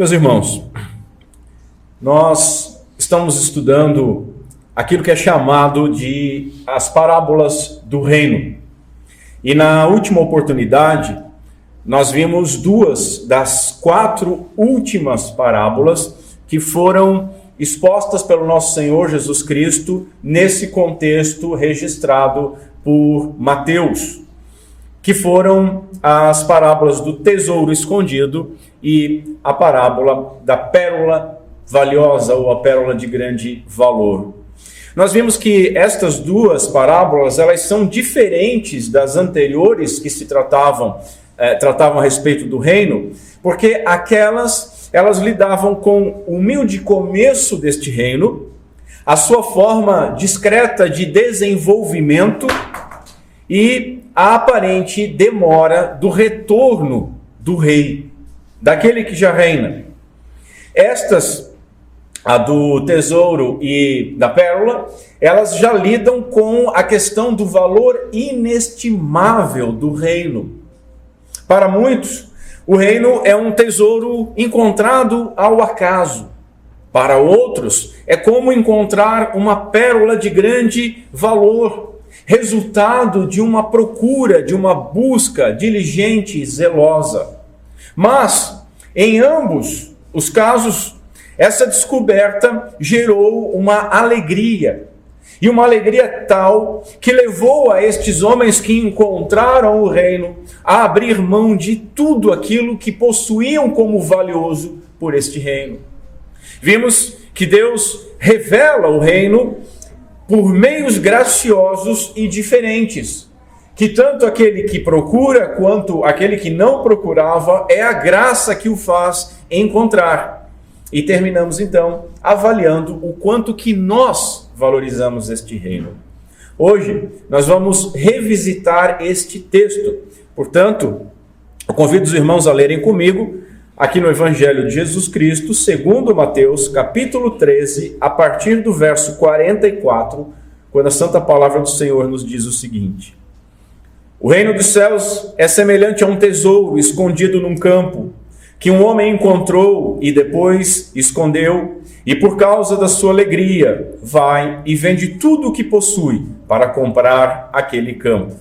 Meus irmãos, nós estamos estudando aquilo que é chamado de as parábolas do reino. E na última oportunidade, nós vimos 2 das 4 últimas parábolas que foram expostas pelo nosso Senhor Jesus Cristo nesse contexto registrado por Mateus, que foram as parábolas do tesouro escondido e a parábola da pérola valiosa ou a pérola de grande valor. Nós vimos que estas 2 parábolas, elas são diferentes das anteriores que se tratavam a respeito do reino, porque elas lidavam com o humilde começo deste reino, a sua forma discreta de desenvolvimento e a aparente demora do retorno do rei, daquele que já reina. Estas, a do tesouro e da pérola, elas já lidam com a questão do valor inestimável do reino. Para muitos, o reino é um tesouro encontrado ao acaso. Para outros, é como encontrar uma pérola de grande valor, resultado de uma procura, de uma busca diligente e zelosa. Mas, em ambos os casos, essa descoberta gerou uma alegria. E uma alegria tal que levou a estes homens que encontraram o reino a abrir mão de tudo aquilo que possuíam como valioso por este reino. Vimos que Deus revela o reino por meios graciosos e diferentes, que tanto aquele que procura quanto aquele que não procurava, é a graça que o faz encontrar. E terminamos então avaliando o quanto que nós valorizamos este reino. Hoje nós vamos revisitar este texto. Portanto, eu convido os irmãos a lerem comigo aqui no Evangelho de Jesus Cristo, segundo Mateus, capítulo 13, a partir do verso 44, quando a Santa Palavra do Senhor nos diz o seguinte: O reino dos céus é semelhante a um tesouro escondido num campo, que um homem encontrou e depois escondeu, e por causa da sua alegria vai e vende tudo o que possui para comprar aquele campo.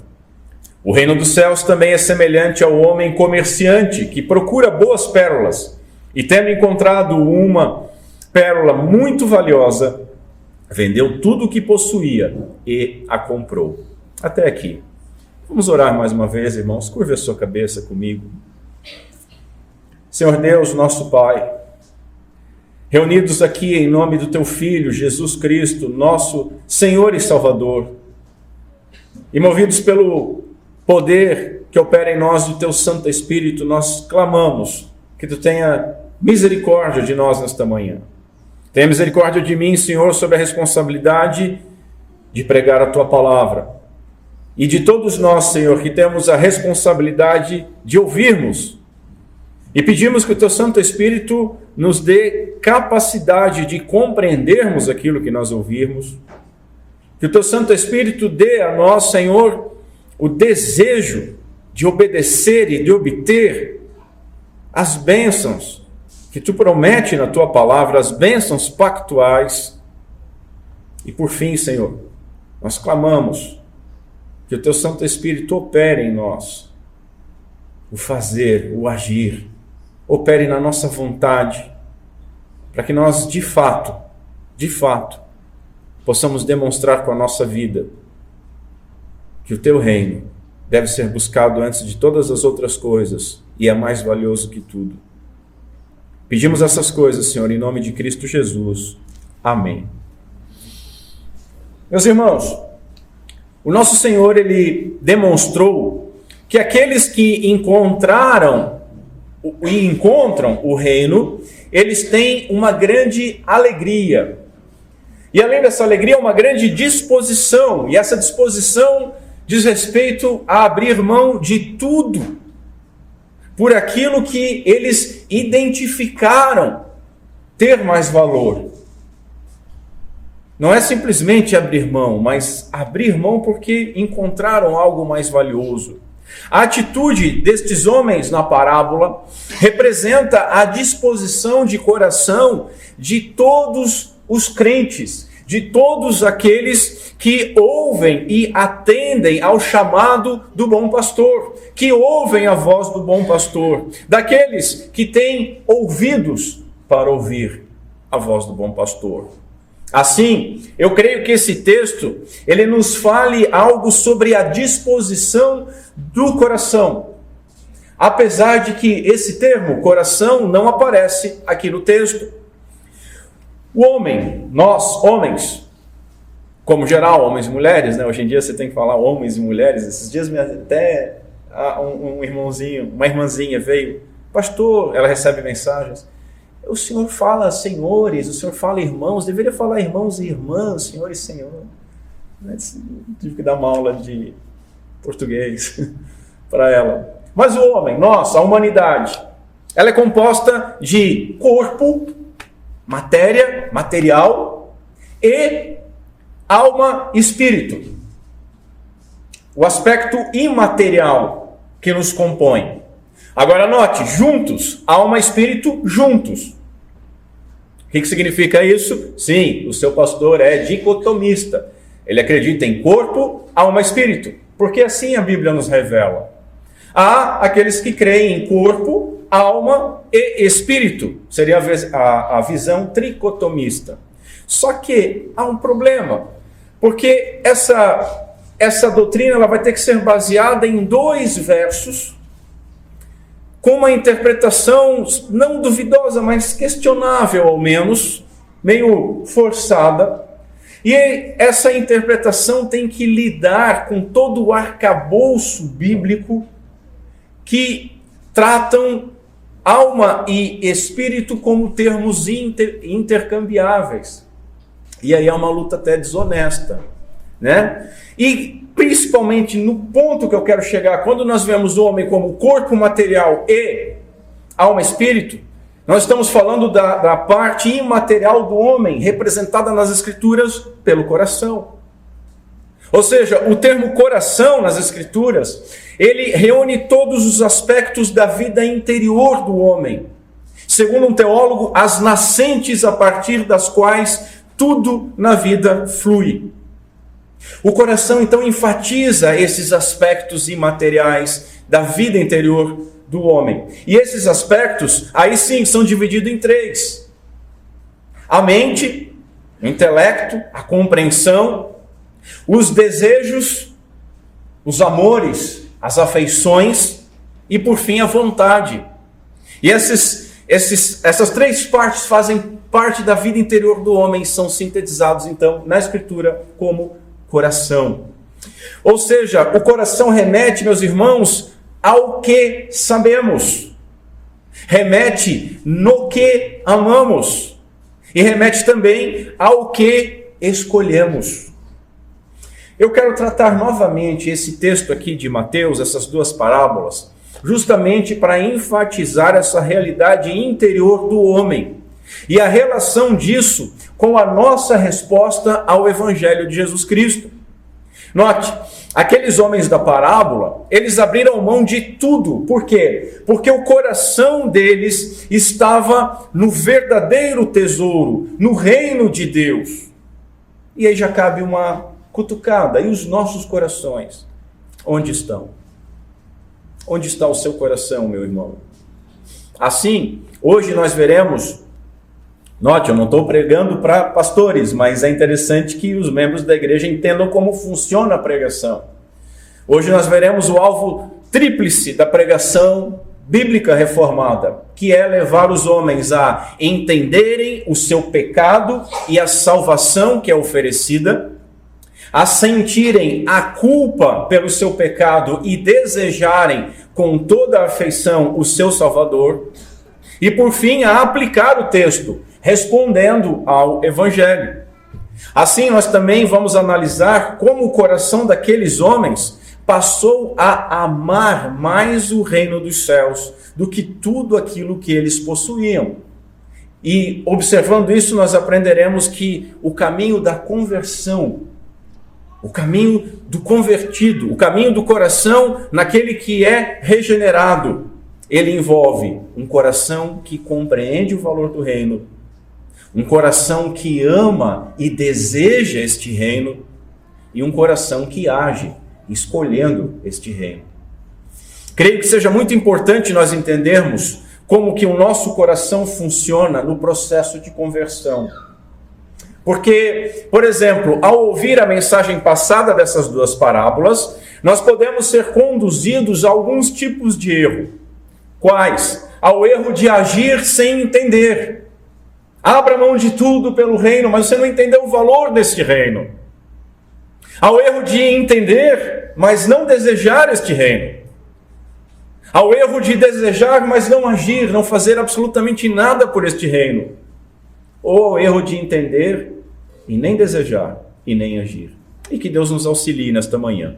O reino dos céus também é semelhante ao homem comerciante que procura boas pérolas, e tendo encontrado uma pérola muito valiosa, vendeu tudo o que possuía e a comprou. Até aqui. Vamos orar mais uma vez, irmãos. Curve a sua cabeça comigo. Senhor Deus, nosso Pai, reunidos aqui em nome do Teu Filho, Jesus Cristo, nosso Senhor e Salvador, e movidos pelo poder que opera em nós do Teu Santo Espírito, nós clamamos que Tu tenha misericórdia de nós nesta manhã. Tenha misericórdia de mim, Senhor, sobre a responsabilidade de pregar a Tua palavra. E de todos nós, Senhor, que temos a responsabilidade de ouvirmos. E pedimos que o Teu Santo Espírito nos dê capacidade de compreendermos aquilo que nós ouvirmos. Que o Teu Santo Espírito dê a nós, Senhor, o desejo de obedecer e de obter as bênçãos que Tu promete na Tua palavra, as bênçãos pactuais. E por fim, Senhor, nós clamamos que o Teu Santo Espírito opere em nós, o fazer, o agir, opere na nossa vontade, para que nós de fato, possamos demonstrar com a nossa vida que o Teu reino deve ser buscado antes de todas as outras coisas e é mais valioso que tudo. Pedimos essas coisas, Senhor, em nome de Cristo Jesus. Amém. Meus irmãos, o nosso Senhor, Ele demonstrou que aqueles que encontraram e encontram o reino, eles têm uma grande alegria. E além dessa alegria, uma grande disposição. E essa disposição diz respeito a abrir mão de tudo por aquilo que eles identificaram ter mais valor. Não é simplesmente abrir mão, mas abrir mão porque encontraram algo mais valioso. A atitude destes homens na parábola representa a disposição de coração de todos os crentes, de todos aqueles que ouvem e atendem ao chamado do bom pastor, que ouvem a voz do bom pastor, daqueles que têm ouvidos para ouvir a voz do bom pastor. Assim, eu creio que esse texto, ele nos fale algo sobre a disposição do coração. Apesar de que esse termo, coração, não aparece aqui no texto. O homem, nós, homens, como geral, homens e mulheres, né? Hoje em dia você tem que falar homens e mulheres. Esses dias até um irmãozinho, uma irmãzinha veio, pastor, ela recebe mensagens. O senhor fala senhores, o senhor fala irmãos, deveria falar irmãos e irmãs, senhor e senhor. Tive que dar uma aula de português para ela. Mas o homem, nós, a humanidade, ela é composta de corpo, matéria, material, e alma e espírito. O aspecto imaterial que nos compõe. Agora note, juntos, alma e espírito juntos. O que significa isso? Sim, o seu pastor é dicotomista. Ele acredita em corpo, alma e espírito. Porque assim a Bíblia nos revela. Há aqueles que creem em corpo, alma e espírito. Seria a visão tricotomista. Só que há um problema. Porque essa doutrina ela vai ter que ser baseada em 2 versos, com uma interpretação não duvidosa, mas questionável ao menos, meio forçada. E essa interpretação tem que lidar com todo o arcabouço bíblico que tratam alma e espírito como termos intercambiáveis. E aí é uma luta até desonesta, né? E principalmente no ponto que eu quero chegar, quando nós vemos o homem como corpo material e alma e espírito, nós estamos falando da parte imaterial do homem, representada nas Escrituras pelo coração. Ou seja, o termo coração nas Escrituras, ele reúne todos os aspectos da vida interior do homem. Segundo um teólogo, as nascentes a partir das quais tudo na vida flui. O coração, então, enfatiza esses aspectos imateriais da vida interior do homem. E esses aspectos, aí sim, são divididos em 3. A mente, o intelecto, a compreensão, os desejos, os amores, as afeições e, por fim, a vontade. E essas 3 partes fazem parte da vida interior do homem e são sintetizados, então, na Escritura como coração. Ou seja, o coração remete, meus irmãos, ao que sabemos. Remete no que amamos. E remete também ao que escolhemos. Eu quero tratar novamente esse texto aqui de Mateus, essas 2 parábolas, justamente para enfatizar essa realidade interior do homem e a relação disso com a nossa resposta ao Evangelho de Jesus Cristo. Note, aqueles homens da parábola, eles abriram mão de tudo. Por quê? Porque o coração deles estava no verdadeiro tesouro, no reino de Deus. E aí já cabe uma cutucada. E os nossos corações? Onde estão? Onde está o seu coração, meu irmão? Assim, hoje nós veremos. Note, eu não estou pregando para pastores, mas é interessante que os membros da igreja entendam como funciona a pregação. Hoje nós veremos o alvo tríplice da pregação bíblica reformada, que é levar os homens a entenderem o seu pecado e a salvação que é oferecida, a sentirem a culpa pelo seu pecado e desejarem com toda a afeição o seu Salvador, e por fim a aplicar o texto, respondendo ao Evangelho. Assim, nós também vamos analisar como o coração daqueles homens passou a amar mais o reino dos céus do que tudo aquilo que eles possuíam. E, observando isso, nós aprenderemos que o caminho da conversão o caminho do convertido, o caminho do coração naquele que é regenerado. Ele envolve um coração que compreende o valor do reino, um coração que ama e deseja este reino, e um coração que age escolhendo este reino. Creio que seja muito importante nós entendermos como que o nosso coração funciona no processo de conversão. Porque, por exemplo, ao ouvir a mensagem passada dessas duas parábolas, nós podemos ser conduzidos a alguns tipos de erro. Quais? Ao erro de agir sem entender. Abra mão de tudo pelo reino, mas você não entendeu o valor deste reino. Ao erro de entender, mas não desejar este reino. Ao erro de desejar, mas não agir, não fazer absolutamente nada por este reino. Ou ao erro de entender e nem desejar e nem agir. E que Deus nos auxilie nesta manhã.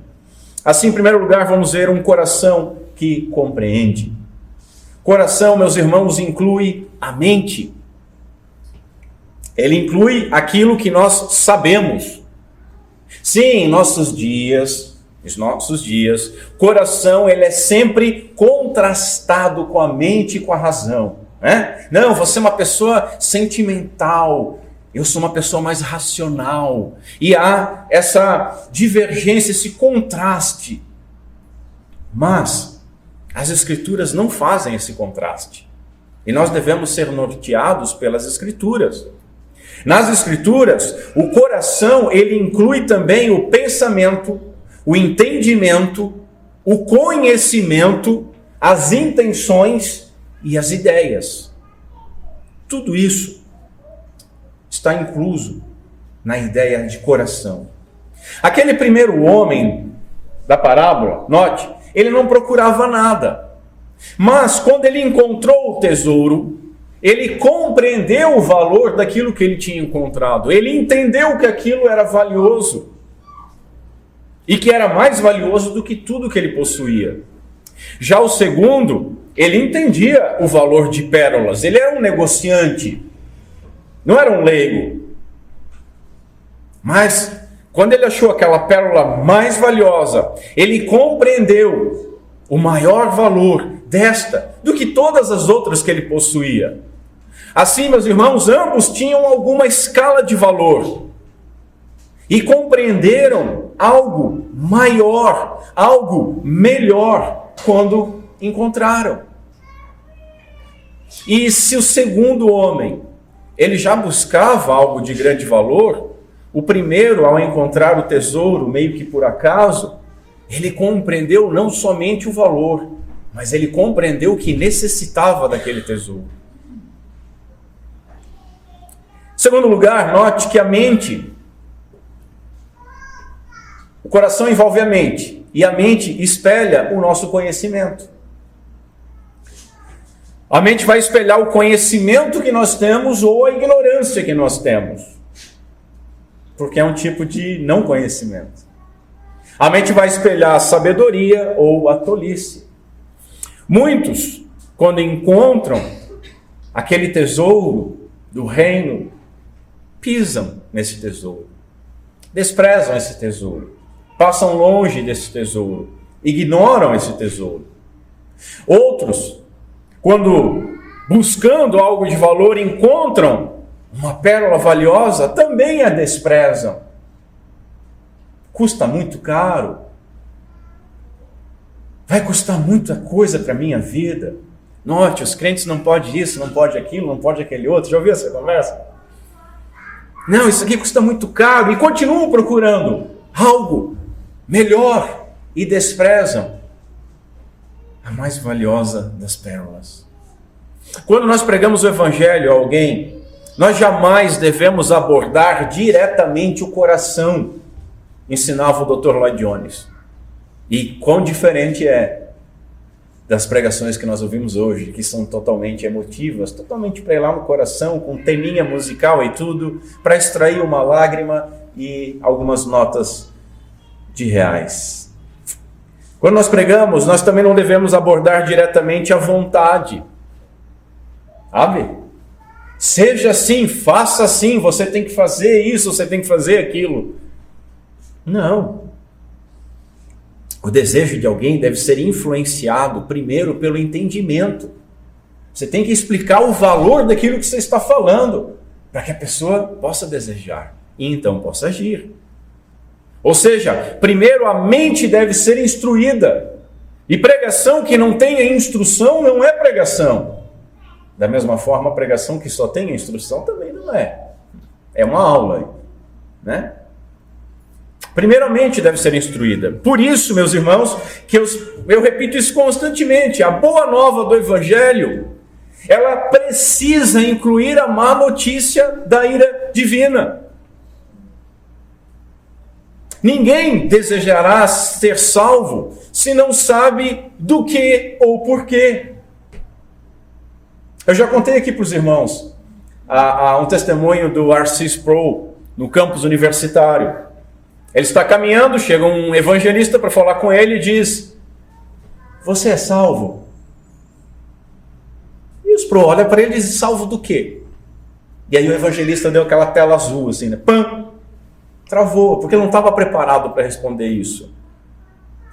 Assim, em primeiro lugar, vamos ver um coração que compreende. Coração, meus irmãos, inclui a mente. Ele inclui aquilo que nós sabemos. Sim, em nossos dias, coração ele é sempre contrastado com a mente e com a razão. Né? Não, você é uma pessoa sentimental, eu sou uma pessoa mais racional. E há essa divergência, esse contraste. Mas as Escrituras não fazem esse contraste. E nós devemos ser norteados pelas Escrituras. Nas Escrituras, o coração ele inclui também o pensamento, o entendimento, o conhecimento, as intenções e as ideias. Tudo isso está incluso na ideia de coração. Aquele primeiro homem da parábola, note, ele não procurava nada. Mas quando ele encontrou o tesouro, ele compreendeu o valor daquilo que ele tinha encontrado. Ele entendeu que aquilo era valioso. E que era mais valioso do que tudo que ele possuía. Já o segundo, ele entendia o valor de pérolas. Ele era um negociante. Não era um leigo. Mas, quando ele achou aquela pérola mais valiosa, ele compreendeu o maior valor desta do que todas as outras que ele possuía. Assim, meus irmãos, ambos tinham alguma escala de valor. E compreenderam algo maior, algo melhor, quando encontraram. E se o segundo homem, ele já buscava algo de grande valor, o primeiro, ao encontrar o tesouro, meio que por acaso, ele compreendeu não somente o valor, mas ele compreendeu que necessitava daquele tesouro. Em segundo lugar, note que a mente, o coração envolve a mente, e a mente espelha o nosso conhecimento. A mente vai espelhar o conhecimento que nós temos ou a ignorância que nós temos. Porque é um tipo de não conhecimento. A mente vai espelhar a sabedoria ou a tolice. Muitos, quando encontram aquele tesouro do reino, pisam nesse tesouro. Desprezam esse tesouro. Passam longe desse tesouro. Ignoram esse tesouro. Outros, quando buscando algo de valor, encontram uma pérola valiosa, também a desprezam. Custa muito caro. Vai custar muita coisa para a minha vida. Note, os crentes não podem isso, não pode aquilo, não pode aquele outro. Já ouviu essa conversa? Não, isso aqui custa muito caro. E continuam procurando algo melhor e desprezam a mais valiosa das pérolas. Quando nós pregamos o evangelho a alguém, nós jamais devemos abordar diretamente o coração, ensinava o Dr. Lloyd Jones. E quão diferente é das pregações que nós ouvimos hoje, que são totalmente emotivas, totalmente para ir lá no coração, com teminha musical e tudo, para extrair uma lágrima e algumas notas de reais. Quando nós pregamos, nós também não devemos abordar diretamente a vontade. Sabe? Seja assim, faça assim, você tem que fazer isso, você tem que fazer aquilo. Não. O desejo de alguém deve ser influenciado primeiro pelo entendimento. Você tem que explicar o valor daquilo que você está falando, para que a pessoa possa desejar e então possa agir. Ou seja, primeiro a mente deve ser instruída. E pregação que não tenha instrução não é pregação. Da mesma forma, a pregação que só tenha instrução também não é. É uma aula, né? Primeiramente deve ser instruída. Por isso, meus irmãos, que eu repito isso constantemente, a boa nova do Evangelho, ela precisa incluir a má notícia da ira divina. Ninguém desejará ser salvo se não sabe do que ou porquê. Eu já contei aqui para os irmãos um testemunho do R.C. Sproul no campus universitário. Ele está caminhando, chega um evangelista para falar com ele e diz: "Você é salvo?" E o Sproul olha para ele e diz: "Salvo do quê?" E aí o evangelista deu aquela tela azul assim, né? Pam! Travou, porque não estava preparado para responder isso.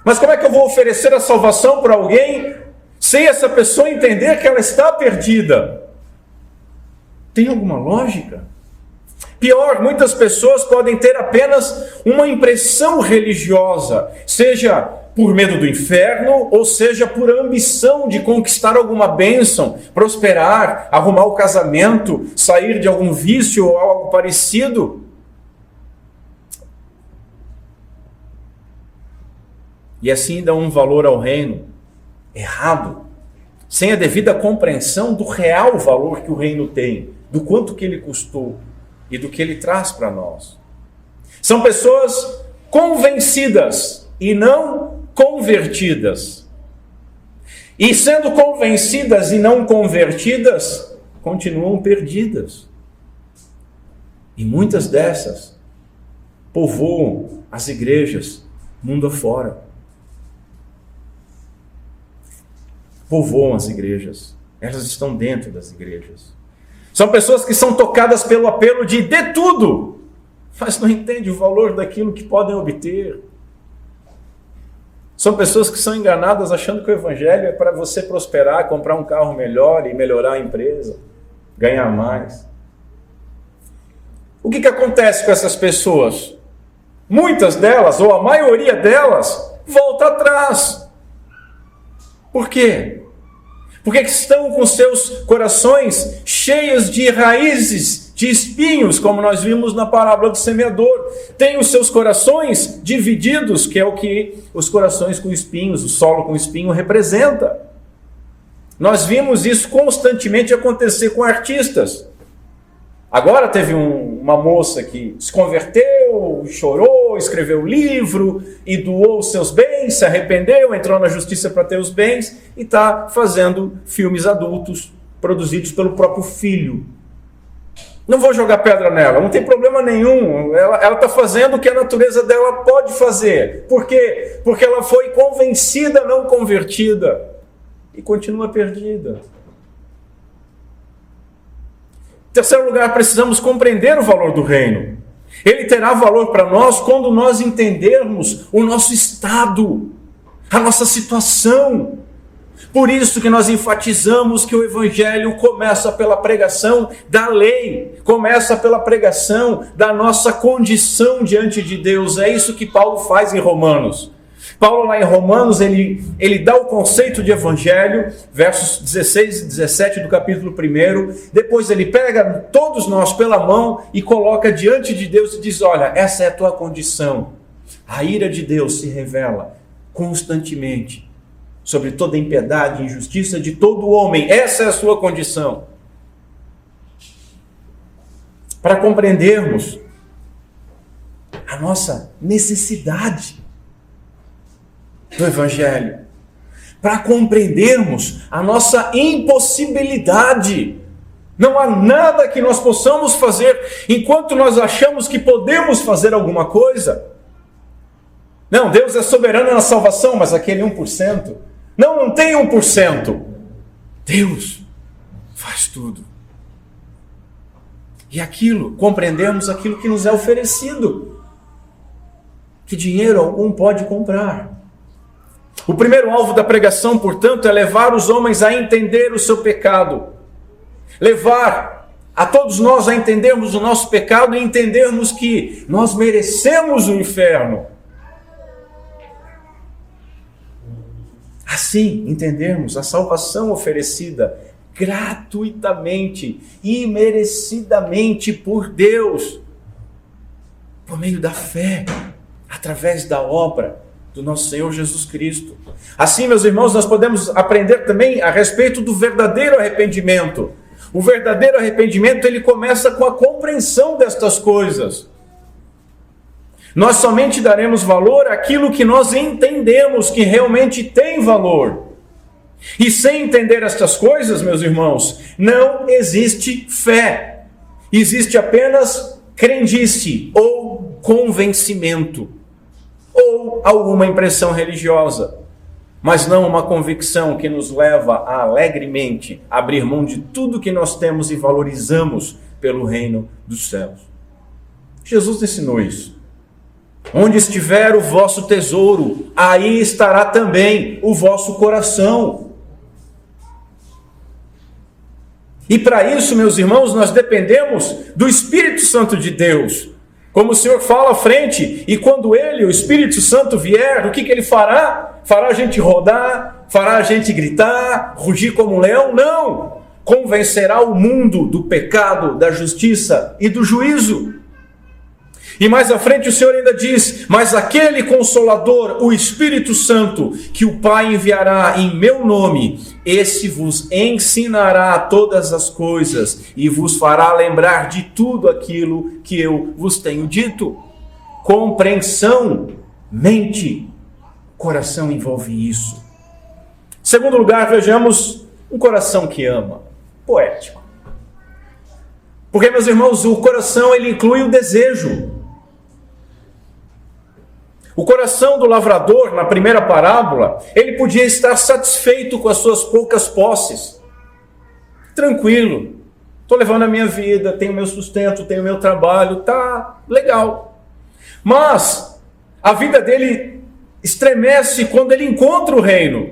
Mas como é que eu vou oferecer a salvação para alguém sem essa pessoa entender que ela está perdida? Tem alguma lógica? Pior, muitas pessoas podem ter apenas uma impressão religiosa, seja por medo do inferno, ou seja por ambição de conquistar alguma bênção, prosperar, arrumar o casamento, sair de algum vício ou algo parecido. E assim dão um valor ao reino errado, sem a devida compreensão do real valor que o reino tem, do quanto que ele custou e do que ele traz para nós. São pessoas convencidas e não convertidas. E sendo convencidas e não convertidas, continuam perdidas. E muitas dessas povoam as igrejas mundo afora. Povoam as igrejas. Elas estão dentro das igrejas. São pessoas que são tocadas pelo apelo de dê tudo, mas não entendem o valor daquilo que podem obter. São pessoas que são enganadas achando que o evangelho é para você prosperar, comprar um carro melhor e melhorar a empresa, ganhar mais. O que acontece com essas pessoas? Muitas delas, ou a maioria delas, volta atrás. Por quê? Porque estão com seus corações cheios de raízes, de espinhos, como nós vimos na parábola do semeador. Tem os seus corações divididos, que é o que os corações com espinhos, o solo com espinho representa. Nós vimos isso constantemente acontecer com artistas. Agora teve uma moça que se converteu, chorou, escreveu livro e doou os seus bens, se arrependeu, entrou na justiça para ter os bens e está fazendo filmes adultos produzidos pelo próprio filho. Não vou jogar pedra nela, não tem problema nenhum. Ela está fazendo o que a natureza dela pode fazer. Por quê? Porque ela foi convencida, não convertida. E continua perdida. Em terceiro lugar, precisamos compreender o valor do reino. Ele terá valor para nós quando nós entendermos o nosso estado, a nossa situação. Por isso que nós enfatizamos que o evangelho começa pela pregação da lei, começa pela pregação da nossa condição diante de Deus. É isso que Paulo faz em Romanos. Paulo lá em Romanos, ele dá o conceito de evangelho, versos 16 e 17 do capítulo 1. Depois ele pega todos nós pela mão e coloca diante de Deus e diz: olha, essa é a tua condição. A ira de Deus se revela constantemente sobre toda impiedade e injustiça de todo homem. Essa é a sua condição. Para compreendermos a nossa necessidade do evangelho, para compreendermos a nossa impossibilidade. Não há nada que nós possamos fazer enquanto nós achamos que podemos fazer alguma coisa. Não, Deus é soberano na salvação, mas aquele 1%. Não tem 1%. Deus faz tudo. E compreendemos aquilo que nos é oferecido. que dinheiro algum pode comprar. O primeiro alvo da pregação, portanto, é levar os homens a entender o seu pecado. Levar a todos nós a entendermos o nosso pecado e entendermos que nós merecemos o inferno. Assim, entendermos a salvação oferecida gratuitamente, imerecidamente por Deus, por meio da fé, através da obra do nosso Senhor Jesus Cristo. Assim, meus irmãos, nós podemos aprender também a respeito do verdadeiro arrependimento. O verdadeiro arrependimento, ele começa com a compreensão destas coisas. Nós somente daremos valor àquilo que nós entendemos que realmente tem valor. E sem entender estas coisas, meus irmãos, não existe fé. Existe apenas crendice ou convencimento, ou alguma impressão religiosa, mas não uma convicção que nos leva a alegremente abrir mão de tudo que nós temos e valorizamos pelo reino dos céus. Jesus ensinou isso. Onde estiver o vosso tesouro, aí estará também o vosso coração. E para isso, meus irmãos, nós dependemos do Espírito Santo de Deus. Como o Senhor fala à frente, e quando Ele, o Espírito Santo, vier, o que Ele fará? Fará a gente rodar, fará a gente gritar, rugir como um leão? Não! Convencerá o mundo do pecado, da justiça e do juízo. E mais à frente o Senhor ainda diz: mas aquele Consolador, o Espírito Santo, que o Pai enviará em meu nome, esse vos ensinará todas as coisas e vos fará lembrar de tudo aquilo que eu vos tenho dito. Compreensão, mente, coração envolve isso. Em segundo lugar, vejamos um coração que ama. Poético. Porque, meus irmãos, o coração ele inclui o desejo. O coração do lavrador, na primeira parábola, ele podia estar satisfeito com as suas poucas posses. Tranquilo, estou levando a minha vida, tenho meu sustento, tenho meu trabalho, tá legal. Mas a vida dele estremece quando ele encontra o reino.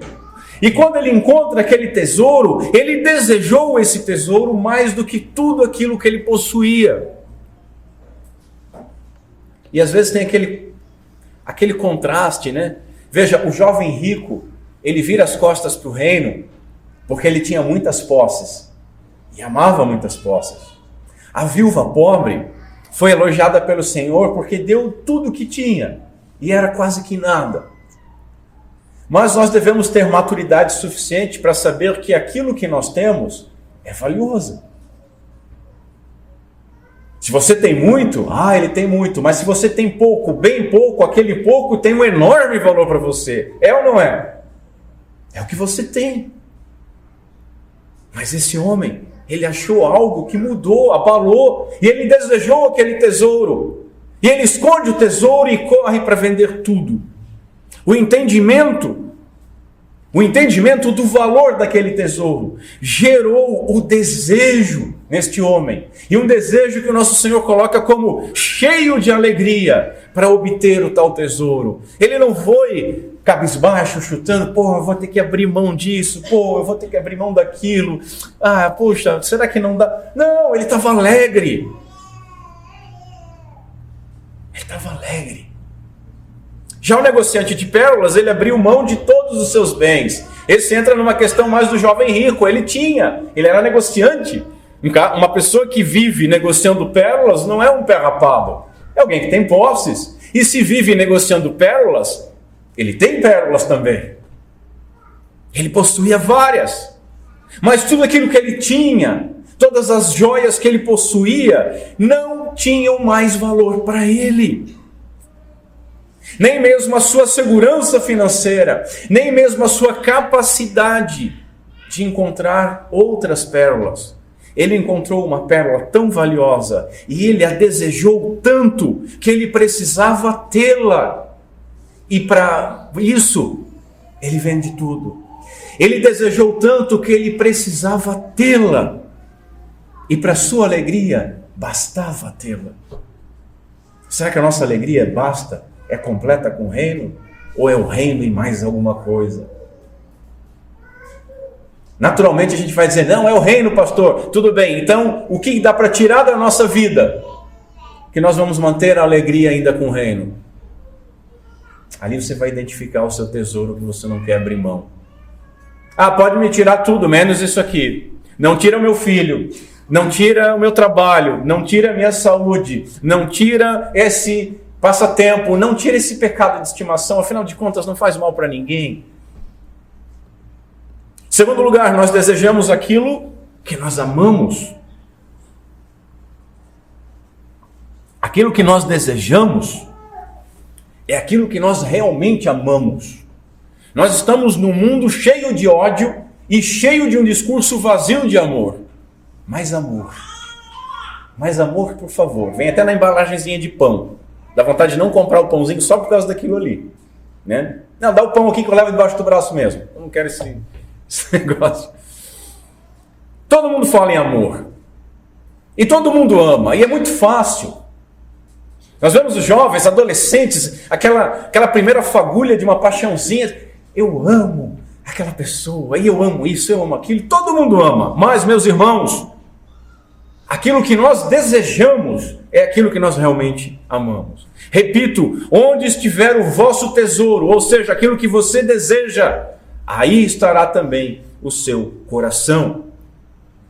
E quando ele encontra aquele tesouro, ele desejou esse tesouro mais do que tudo aquilo que ele possuía. E às vezes tem aquele contraste, né? Veja, o jovem rico, ele vira as costas para o reino porque ele tinha muitas posses e amava muitas posses. A viúva pobre foi elogiada pelo Senhor porque deu tudo o que tinha e era quase que nada. Mas nós devemos ter maturidade suficiente para saber que aquilo que nós temos é valioso. Se você tem muito, ele tem muito. Mas se você tem pouco, bem pouco, aquele pouco tem um enorme valor para você. É ou não é? É o que você tem. Mas esse homem, ele achou algo que mudou, abalou, e ele desejou aquele tesouro. E ele esconde o tesouro e corre para vender tudo. O entendimento do valor daquele tesouro gerou o desejo neste homem. E um desejo que o nosso Senhor coloca como cheio de alegria para obter o tal tesouro. Ele não foi cabisbaixo, chutando, eu vou ter que abrir mão disso, eu vou ter que abrir mão daquilo. Poxa, será que não dá? Não, ele estava alegre. Ele estava alegre. Já o negociante de pérolas, ele abriu mão de todos os seus bens. Esse entra numa questão mais do jovem rico. Ele era negociante. Uma pessoa que vive negociando pérolas não é um pé rapado. É alguém que tem posses. E se vive negociando pérolas, ele tem pérolas também. Ele possuía várias. Mas tudo aquilo que ele tinha, todas as joias que ele possuía, não tinham mais valor para ele. Nem mesmo a sua segurança financeira, nem mesmo a sua capacidade de encontrar outras pérolas. Ele encontrou uma pérola tão valiosa e ele a desejou tanto que ele precisava tê-la. E para isso, ele vende tudo. Ele desejou tanto que ele precisava tê-la. E para sua alegria, bastava tê-la. Será que a nossa alegria basta é completa com o reino? Ou é o reino e mais alguma coisa? Naturalmente a gente vai dizer, não, é o reino, pastor. Tudo bem, então o que dá para tirar da nossa vida? Que nós vamos manter a alegria ainda com o reino. Ali você vai identificar o seu tesouro que você não quer abrir mão. Ah, pode me tirar tudo, menos isso aqui. Não tira o meu filho, não tira o meu trabalho, não tira a minha saúde, não tira esse passatempo, não tira esse pecado de estimação, afinal de contas não faz mal para ninguém. Segundo lugar, nós desejamos aquilo que nós amamos. Aquilo que nós desejamos é aquilo que nós realmente amamos. Nós estamos num mundo cheio de ódio e cheio de um discurso vazio de amor. Mais amor, por favor. Vem até na embalagenzinha de pão. Dá vontade de não comprar o pãozinho só por causa daquilo ali, né? Não, dá o pão aqui que eu levo debaixo do braço mesmo. Eu não quero esse negócio. Todo mundo fala em amor. E todo mundo ama. E é muito fácil. Nós vemos os jovens, adolescentes, aquela primeira fagulha de uma paixãozinha. Eu amo aquela pessoa, e eu amo isso, eu amo aquilo. Todo mundo ama. Mas, meus irmãos, aquilo que nós desejamos é aquilo que nós realmente amamos. Repito, onde estiver o vosso tesouro, ou seja, aquilo que você deseja, aí estará também o seu coração.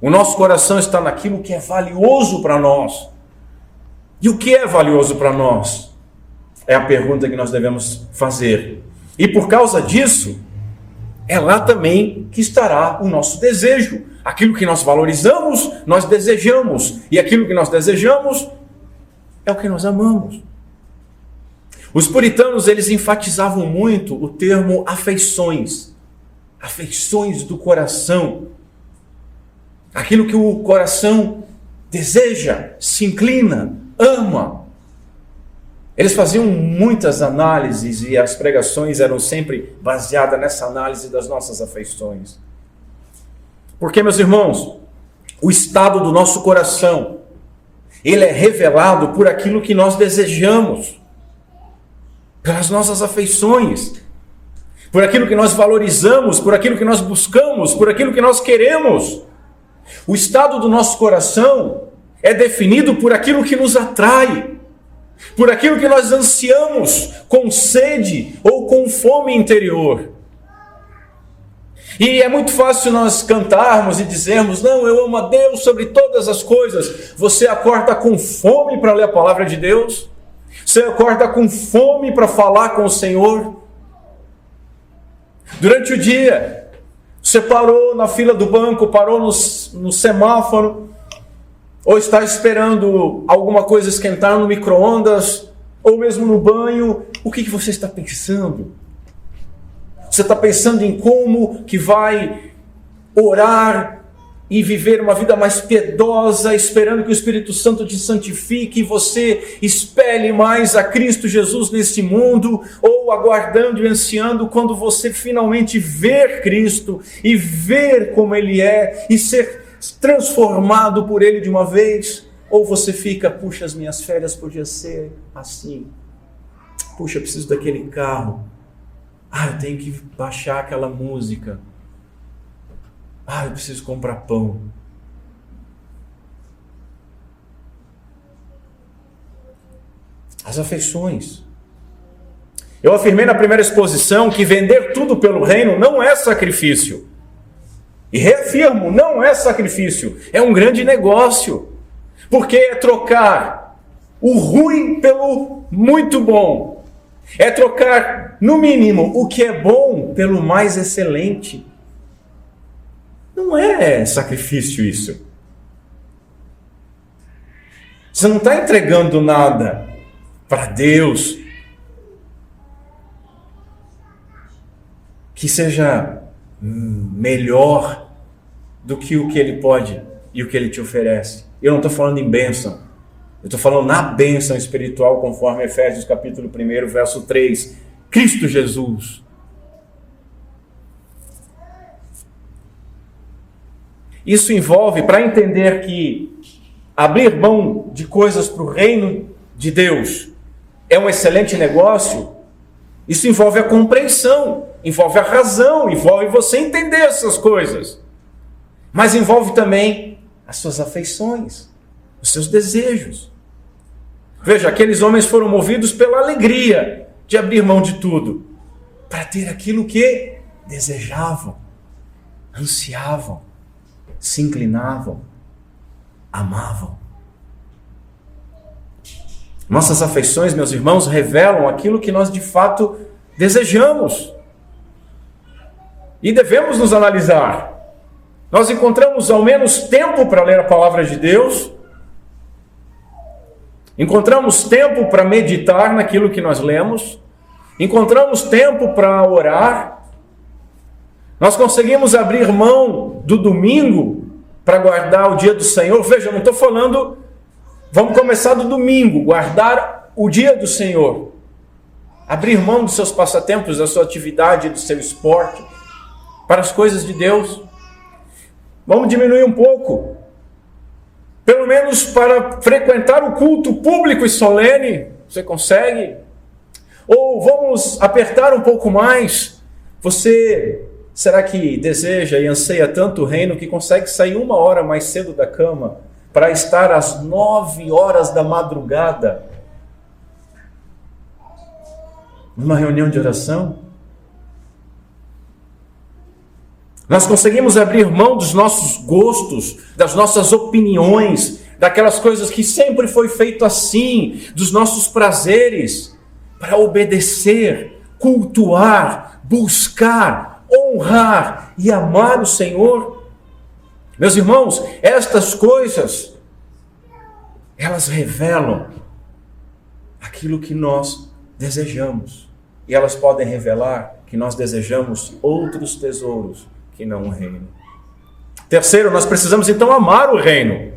O nosso coração está naquilo que é valioso para nós. E o que é valioso para nós? É a pergunta que nós devemos fazer. E por causa disso, é lá também que estará o nosso desejo. Aquilo que nós valorizamos, nós desejamos. E aquilo que nós desejamos é o que nós amamos. Os puritanos, eles enfatizavam muito o termo afeições. Afeições do coração. Aquilo que o coração deseja, se inclina, ama. Eles faziam muitas análises e as pregações eram sempre baseadas nessa análise das nossas afeições. Porque, meus irmãos, o estado do nosso coração, ele é revelado por aquilo que nós desejamos, pelas nossas afeições, por aquilo que nós valorizamos, por aquilo que nós buscamos, por aquilo que nós queremos. O estado do nosso coração é definido por aquilo que nos atrai, por aquilo que nós ansiamos com sede ou com fome interior. E é muito fácil nós cantarmos e dizermos, não, eu amo a Deus sobre todas as coisas. Você acorda com fome para ler a palavra de Deus? Você acorda com fome para falar com o Senhor? Durante o dia, você parou na fila do banco, parou no semáforo, ou está esperando alguma coisa esquentar no micro-ondas, ou mesmo no banho, o que você está pensando? Você está pensando em como que vai orar e viver uma vida mais piedosa, esperando que o Espírito Santo te santifique e você espelhe mais a Cristo Jesus nesse mundo, ou aguardando e ansiando quando você finalmente ver Cristo e ver como Ele é e ser transformado por Ele de uma vez, ou você fica, puxa, as minhas férias podiam ser assim, puxa, eu preciso daquele carro, eu tenho que baixar aquela música, eu preciso comprar pão. As afeições. Eu afirmei na primeira exposição que vender tudo pelo reino não é sacrifício. E reafirmo, não é sacrifício, é um grande negócio. Porque é trocar o ruim pelo muito bom. É trocar, no mínimo, o que é bom pelo mais excelente. Não é sacrifício isso. Você não está entregando nada para Deus que seja melhor do que o que Ele pode e o que Ele te oferece. Eu não estou falando em bênção. Eu estou falando na bênção espiritual, conforme Efésios capítulo 1, verso 3. Cristo Jesus. Isso envolve, para entender que abrir mão de coisas para o reino de Deus é um excelente negócio, isso envolve a compreensão, envolve a razão, envolve você entender essas coisas. Mas envolve também as suas afeições, os seus desejos. Veja, aqueles homens foram movidos pela alegria de abrir mão de tudo, para ter aquilo que desejavam, ansiavam, se inclinavam, amavam. Nossas afeições, meus irmãos, revelam aquilo que nós de fato desejamos. E devemos nos analisar. Nós encontramos ao menos tempo para ler a palavra de Deus. Encontramos tempo para meditar naquilo que nós lemos. Encontramos tempo para orar. Nós conseguimos abrir mão do domingo para guardar o dia do Senhor. Veja, eu não estou falando, vamos começar do domingo, guardar o dia do Senhor. Abrir mão dos seus passatempos, da sua atividade, do seu esporte, para as coisas de Deus. Vamos diminuir um pouco. Pelo menos para frequentar o culto público e solene, você consegue? Ou vamos apertar um pouco mais. Você, será que deseja e anseia tanto o reino que consegue sair 1 hora mais cedo da cama para estar às 9 horas da madrugada numa reunião de oração? Nós conseguimos abrir mão dos nossos gostos, das nossas opiniões, daquelas coisas que sempre foi feito assim, dos nossos prazeres, para obedecer, cultuar, buscar, honrar e amar o Senhor. Meus irmãos, estas coisas, elas revelam aquilo que nós desejamos. E elas podem revelar que nós desejamos outros tesouros que não o reino. Terceiro, nós precisamos então amar o reino.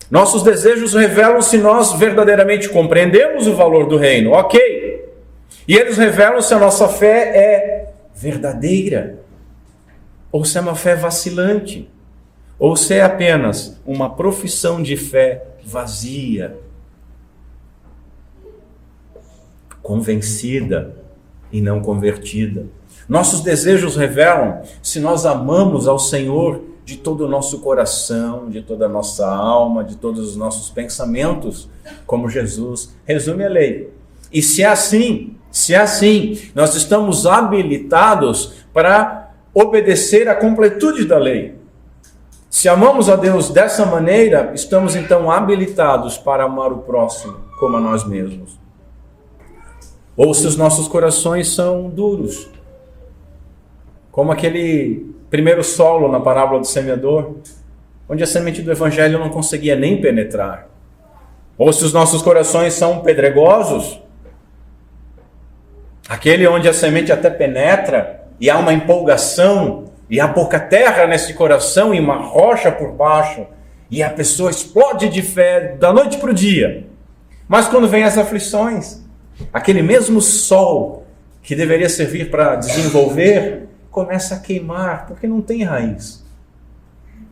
Nossos desejos revelam se nós verdadeiramente compreendemos o valor do reino, ok. E eles revelam se a nossa fé é verdadeira, ou se é uma fé vacilante, ou se é apenas uma profissão de fé vazia, convencida e não convertida. Nossos desejos revelam se nós amamos ao Senhor de todo o nosso coração, de toda a nossa alma, de todos os nossos pensamentos, como Jesus resume a lei. E se é assim, nós estamos habilitados para obedecer à completude da lei. Se amamos a Deus dessa maneira, estamos então habilitados para amar o próximo como a nós mesmos. Ou se os nossos corações são duros, como aquele primeiro solo na parábola do semeador, onde a semente do evangelho não conseguia nem penetrar. Ou se os nossos corações são pedregosos, aquele onde a semente até penetra e há uma empolgação e há pouca terra nesse coração e uma rocha por baixo e a pessoa explode de fé da noite para o dia. Mas quando vem as aflições, aquele mesmo sol que deveria servir para desenvolver começa a queimar, porque não tem raiz.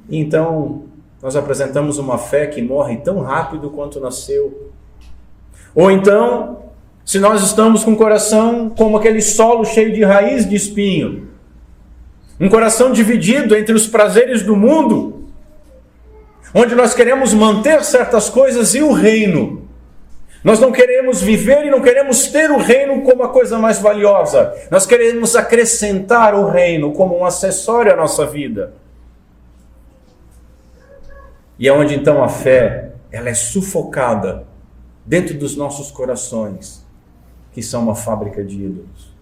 Então, nós apresentamos uma fé que morre tão rápido quanto nasceu. Ou então, se nós estamos com o coração como aquele solo cheio de raiz de espinho, um coração dividido entre os prazeres do mundo, onde nós queremos manter certas coisas e o reino. Nós não queremos viver e não queremos ter o reino como a coisa mais valiosa. Nós queremos acrescentar o reino como um acessório à nossa vida. E é onde então a fé, ela é sufocada dentro dos nossos corações, que são uma fábrica de ídolos.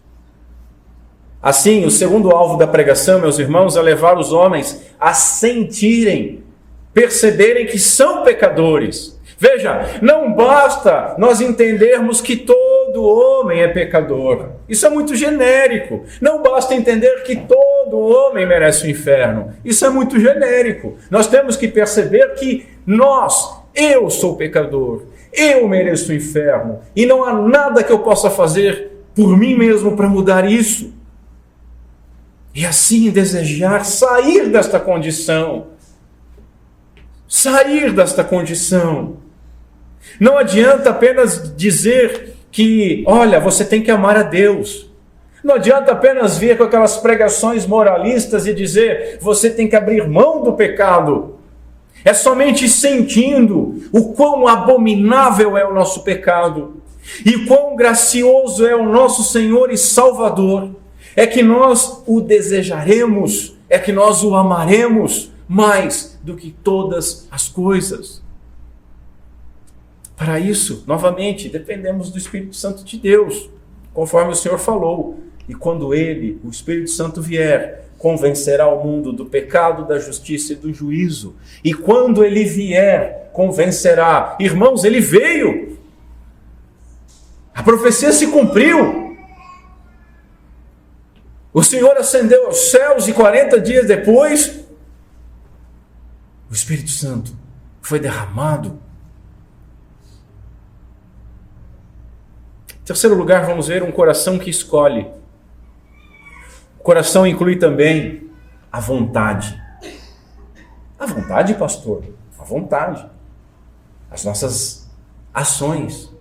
Assim, o segundo alvo da pregação, meus irmãos, é levar os homens a sentirem, perceberem que são pecadores. Veja, não basta nós entendermos que todo homem é pecador. Isso é muito genérico. Não basta entender que todo homem merece o inferno. Isso é muito genérico. Nós temos que perceber que eu sou pecador. Eu mereço o inferno. E não há nada que eu possa fazer por mim mesmo para mudar isso. E assim desejar sair desta condição. Sair desta condição. Não adianta apenas dizer que, olha, você tem que amar a Deus. Não adianta apenas vir com aquelas pregações moralistas e dizer, você tem que abrir mão do pecado. É somente sentindo o quão abominável é o nosso pecado e quão gracioso é o nosso Senhor e Salvador, é que nós o desejaremos, é que nós o amaremos mais do que todas as coisas. Para isso, novamente, dependemos do Espírito Santo de Deus, conforme o Senhor falou. E quando Ele, o Espírito Santo, vier, convencerá o mundo do pecado, da justiça e do juízo. E quando Ele vier, convencerá. Irmãos, Ele veio. A profecia se cumpriu. O Senhor ascendeu aos céus e 40 dias depois, o Espírito Santo foi derramado. Em terceiro lugar, vamos ver um coração que escolhe. O coração inclui também a vontade. A vontade, pastor? A vontade. As nossas ações.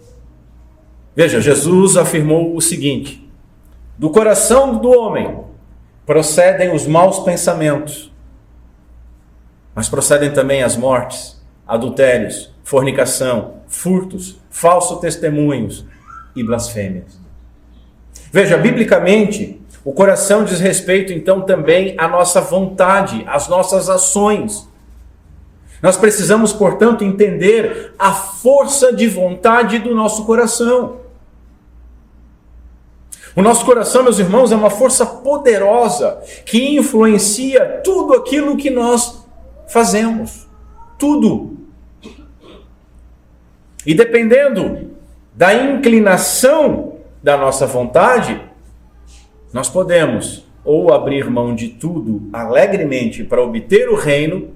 Veja, Jesus afirmou o seguinte: do coração do homem procedem os maus pensamentos, mas procedem também as mortes, adultérios, fornicação, furtos, falsos testemunhos e blasfêmias. Veja, biblicamente, o coração diz respeito então também à nossa vontade, às nossas ações. Nós precisamos, portanto, entender a força de vontade do nosso coração. O nosso coração, meus irmãos, é uma força poderosa que influencia tudo aquilo que nós fazemos. Tudo. E dependendo da inclinação da nossa vontade, nós podemos ou abrir mão de tudo alegremente para obter o reino,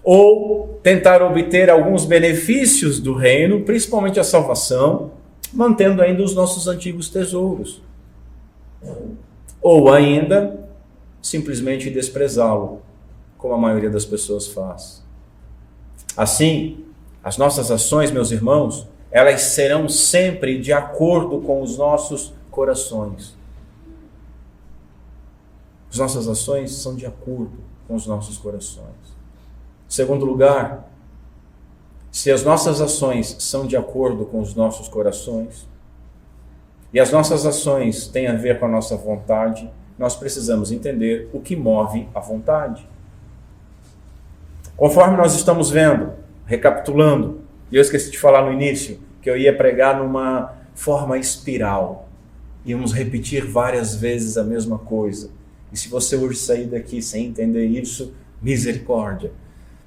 ou tentar obter alguns benefícios do reino, principalmente a salvação, mantendo ainda os nossos antigos tesouros. Ou ainda, simplesmente desprezá-lo, como a maioria das pessoas faz. Assim, as nossas ações, meus irmãos, elas serão sempre de acordo com os nossos corações. As nossas ações são de acordo com os nossos corações. Em segundo lugar, se as nossas ações são de acordo com os nossos corações, e as nossas ações têm a ver com a nossa vontade, nós precisamos entender o que move a vontade. Conforme nós estamos vendo, recapitulando, e eu esqueci de falar no início, que eu ia pregar numa forma espiral. Íamos repetir várias vezes a mesma coisa. E se você hoje sair daqui sem entender isso, misericórdia.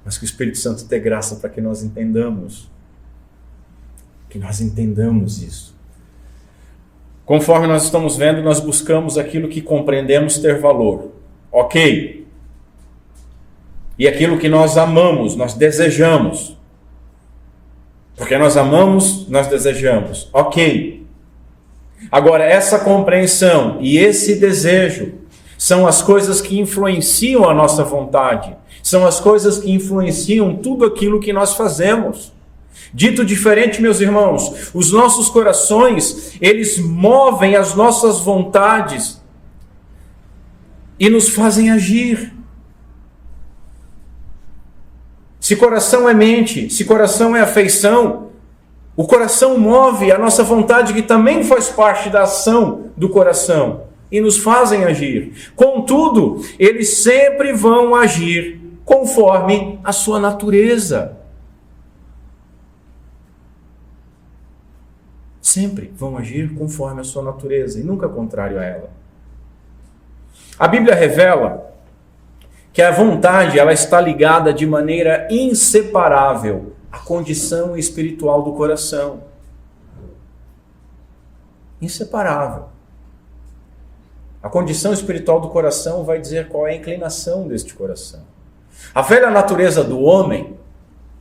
Mas que o Espírito Santo dê graça para que nós entendamos. Que nós entendamos isso. Conforme nós estamos vendo, nós buscamos aquilo que compreendemos ter valor. Ok. E aquilo que nós amamos, nós desejamos. Porque nós amamos, nós desejamos. Ok. Agora, essa compreensão e esse desejo são as coisas que influenciam a nossa vontade. São as coisas que influenciam tudo aquilo que nós fazemos. Dito diferente, meus irmãos, os nossos corações, eles movem as nossas vontades e nos fazem agir. Se coração é mente, se coração é afeição, o coração move a nossa vontade, que também faz parte da ação do coração, e nos fazem agir. Contudo, eles sempre vão agir conforme a sua natureza. Sempre vão agir conforme a sua natureza, e nunca contrário a ela. A Bíblia revela que a vontade, ela está ligada de maneira inseparável à condição espiritual do coração. Inseparável. A condição espiritual do coração vai dizer qual é a inclinação deste coração. A velha natureza do homem,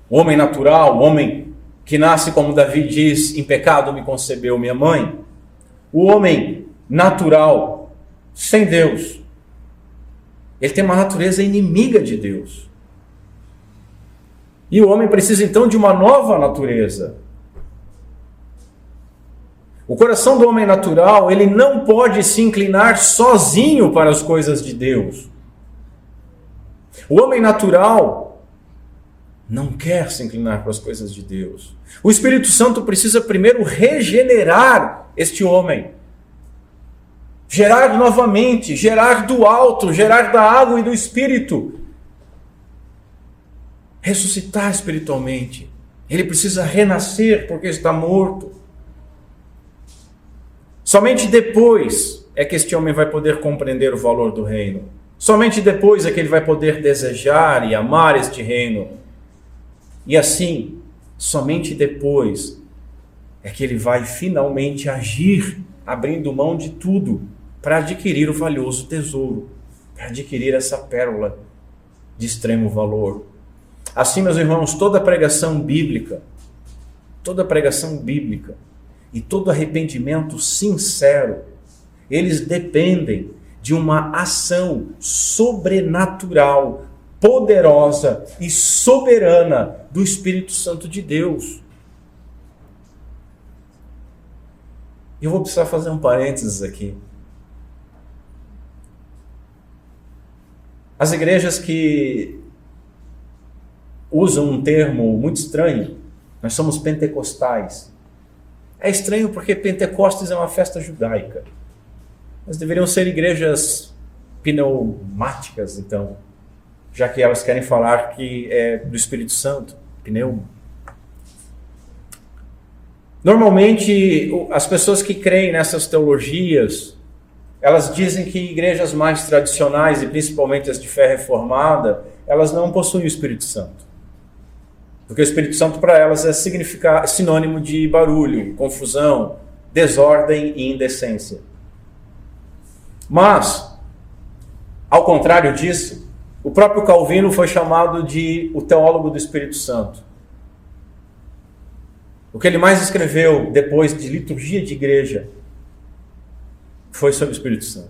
o homem natural, o homem que nasce, como Davi diz, em pecado me concebeu minha mãe, o homem natural, sem Deus, ele tem uma natureza inimiga de Deus. E o homem precisa então de uma nova natureza, O coração do homem natural, ele não pode se inclinar sozinho para as coisas de Deus. O homem natural não quer se inclinar para as coisas de Deus. O Espírito Santo precisa primeiro regenerar este homem. Gerar novamente, gerar do alto, gerar da água e do Espírito. Ressuscitar espiritualmente. Ele precisa renascer porque está morto. Somente depois é que este homem vai poder compreender o valor do reino. Somente depois é que ele vai poder desejar e amar este reino. E assim, somente depois é que ele vai finalmente agir, abrindo mão de tudo para adquirir o valioso tesouro, para adquirir essa pérola de extremo valor. Assim, meus irmãos, toda pregação bíblica e todo arrependimento sincero, eles dependem de uma ação sobrenatural, poderosa e soberana do Espírito Santo de Deus. Eu vou precisar fazer um parênteses aqui. As igrejas que usam um termo muito estranho, nós somos pentecostais. É estranho porque Pentecostes é uma festa judaica. Mas deveriam ser igrejas pneumáticas, então, já que elas querem falar que é do Espírito Santo, pneuma. Normalmente, as pessoas que creem nessas teologias, elas dizem que igrejas mais tradicionais, e principalmente as de fé reformada, elas não possuem o Espírito Santo. Porque o Espírito Santo para elas é sinônimo de barulho, confusão, desordem e indecência. Mas, ao contrário disso, o próprio Calvino foi chamado de o teólogo do Espírito Santo. O que ele mais escreveu depois de liturgia de igreja foi sobre o Espírito Santo.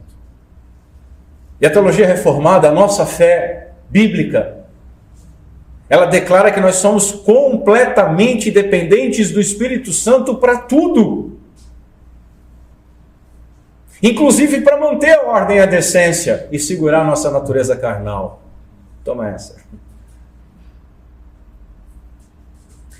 E a teologia reformada, a nossa fé bíblica, ela declara que nós somos completamente dependentes do Espírito Santo para tudo. Inclusive para manter a ordem e a decência e segurar nossa natureza carnal. Toma essa.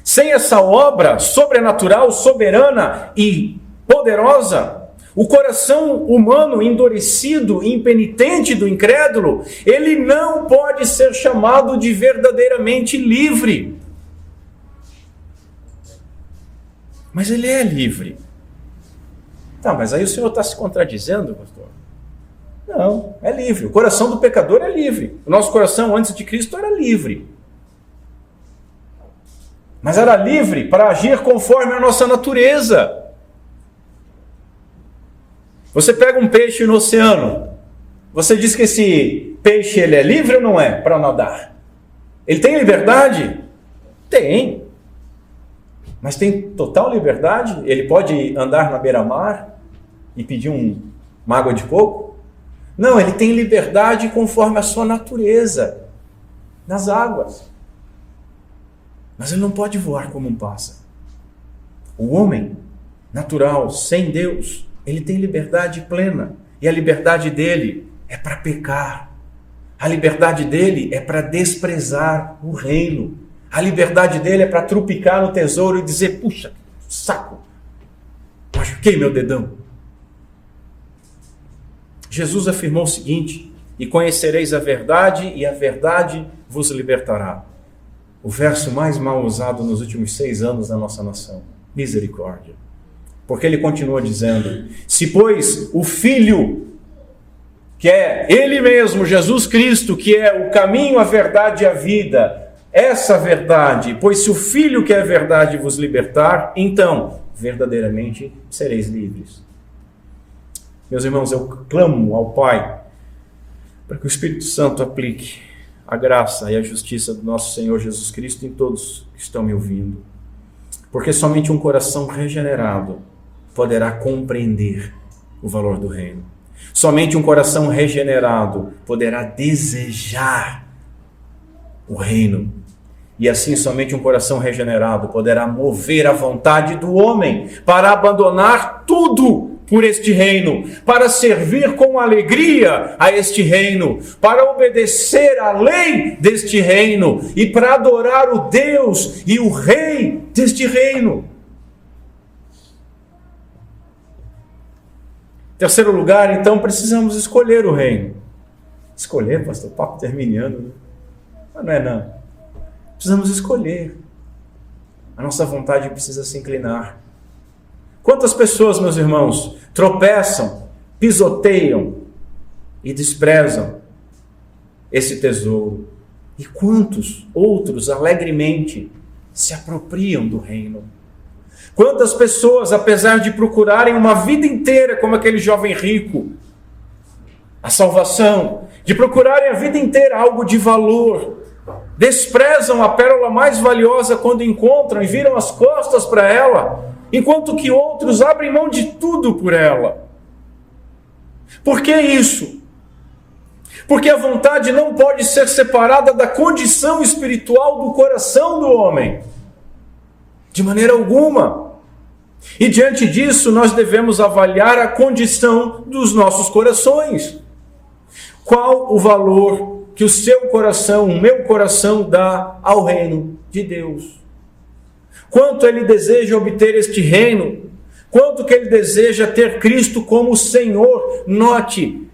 Sem essa obra sobrenatural, soberana e poderosa, o coração humano endurecido, impenitente do incrédulo, ele não pode ser chamado de verdadeiramente livre. Mas ele é livre. Tá, mas aí o senhor está se contradizendo, pastor? Não, é livre. O coração do pecador é livre. O nosso coração antes de Cristo era livre. Mas era livre para agir conforme a nossa natureza. Você pega um peixe no oceano, você diz que esse peixe ele é livre ou não é para nadar? Ele tem liberdade? Tem. Mas tem total liberdade? Ele pode andar na beira-mar e pedir uma água de coco? Não, ele tem liberdade conforme a sua natureza, nas águas. Mas ele não pode voar como um pássaro. O homem natural, sem Deus, ele tem liberdade plena. E a liberdade dele é para pecar. A liberdade dele é para desprezar o reino. A liberdade dele é para trupicar no tesouro e dizer, puxa, saco, machuquei meu dedão. Jesus afirmou o seguinte, e conhecereis a verdade, e a verdade vos libertará. O verso mais mal usado nos últimos 6 anos da nossa nação. Misericórdia. Porque ele continua dizendo, se pois o Filho, que é Ele mesmo, Jesus Cristo, que é o caminho, a verdade e a vida, essa verdade, pois se o Filho que é a verdade vos libertar, então verdadeiramente sereis livres. Meus irmãos, eu clamo ao Pai para que o Espírito Santo aplique a graça e a justiça do nosso Senhor Jesus Cristo em todos que estão me ouvindo. Porque somente um coração regenerado poderá compreender o valor do reino. Somente um coração regenerado poderá desejar o reino E assim somente um coração regenerado poderá mover a vontade do homem para abandonar tudo por este reino, para servir com alegria a este reino, para obedecer à lei deste reino e para adorar o Deus e o Rei deste reino. Terceiro lugar, então, precisamos escolher o reino. Escolher, pastor, o papo terminando, né? Mas não é não. Precisamos escolher. A nossa vontade precisa se inclinar. Quantas pessoas, meus irmãos, tropeçam, pisoteiam e desprezam esse tesouro? E quantos outros alegremente se apropriam do reino? Quantas pessoas, apesar de procurarem uma vida inteira, como aquele jovem rico, a salvação, de procurarem a vida inteira algo de valor, desprezam a pérola mais valiosa quando encontram e viram as costas para ela, enquanto que outros abrem mão de tudo por ela. Por que isso? Porque a vontade não pode ser separada da condição espiritual do coração do homem. De maneira alguma. E diante disso, nós devemos avaliar a condição dos nossos corações. Qual o valor que o seu coração, o meu coração, dá ao reino de Deus? Quanto ele deseja obter este reino? Quanto que ele deseja ter Cristo como Senhor? Note.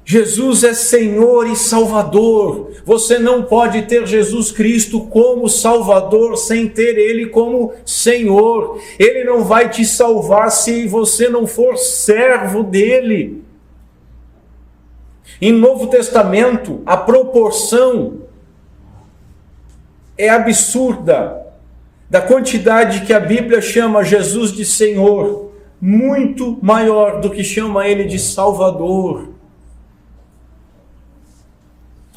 Jesus é Senhor e Salvador. Você não pode ter Jesus Cristo como Salvador sem ter Ele como Senhor. Ele não vai te salvar se você não for servo dEle. Em Novo Testamento, a proporção é absurda da quantidade que a Bíblia chama Jesus de Senhor, muito maior do que chama Ele de Salvador.